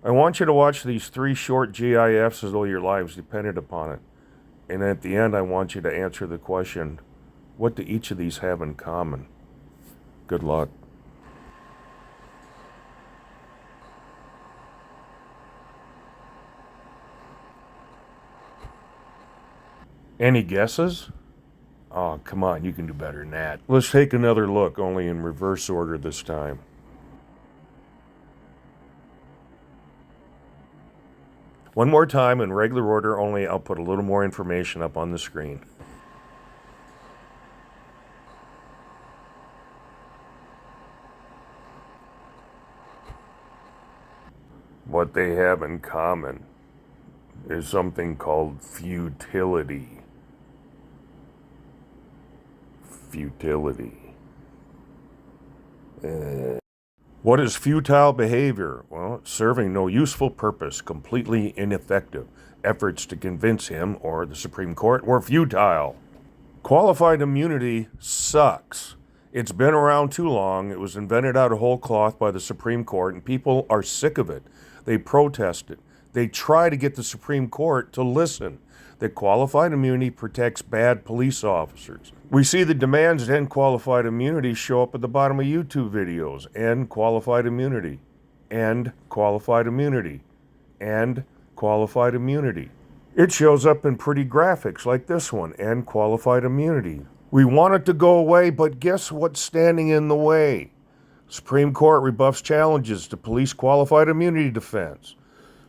I want you to watch these 3 short GIFs as though your lives depended upon it. And at the end, I want you to answer the question, what do each of these have in common? Good luck. Any guesses? Oh, come on, you can do better than that. Let's take another look, only in reverse order this time. One more time in regular order, only I'll put a little more information up on the screen. What they have in common is something called futility. Futility. What is futile behavior? Well, serving no useful purpose, completely ineffective. Efforts to convince him or the Supreme Court were futile. Qualified immunity sucks. It's been around too long. It was invented out of whole cloth by the Supreme Court, and people are sick of it. They protest it. They try to get the Supreme Court to listen. That qualified immunity protects bad police officers. We see the demands to end qualified immunity show up at the bottom of YouTube videos. End qualified immunity. End qualified immunity. End qualified immunity. It shows up in pretty graphics like this one. End qualified immunity. We want it to go away, but guess what's standing in the way? Supreme Court rebuffs challenges to police qualified immunity defense.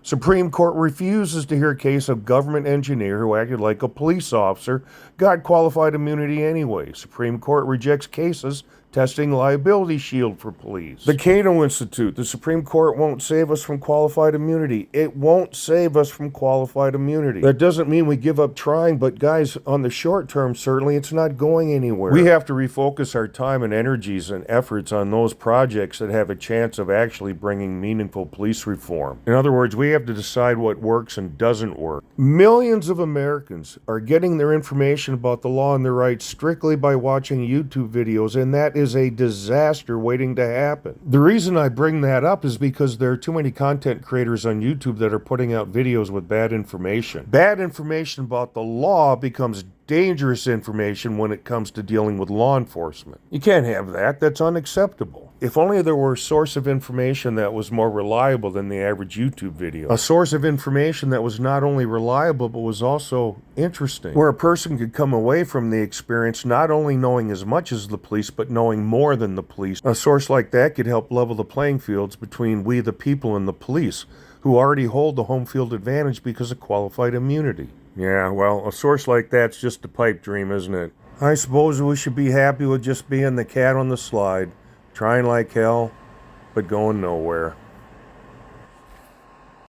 Supreme Court refuses to hear a case of government engineer who acted like a police officer, got qualified immunity anyway. Supreme Court rejects cases testing liability shield for police. The Cato Institute, the Supreme Court won't save us from qualified immunity. It won't save us from qualified immunity. That doesn't mean we give up trying, but guys, on the short term, certainly it's not going anywhere. We have to refocus our time and energies and efforts on those projects that have a chance of actually bringing meaningful police reform. In other words, we have to decide what works and doesn't work. Millions of Americans are getting their information about the law and their rights strictly by watching YouTube videos, and that is a disaster waiting to happen. The reason I bring that up is because there are too many content creators on YouTube that are putting out videos with bad information. Bad information about the law becomes dangerous information when it comes to dealing with law enforcement. You can't have that. That's unacceptable. If only there were a source of information that was more reliable than the average YouTube video. A source of information that was not only reliable, but was also interesting. Where a person could come away from the experience not only knowing as much as the police, but knowing more than the police. A source like that could help level the playing fields between we the people and the police, who already hold the home field advantage because of qualified immunity. Yeah, well, a source like that's just a pipe dream, isn't it? I suppose we should be happy with just being the cat on the slide, trying like hell, but going nowhere.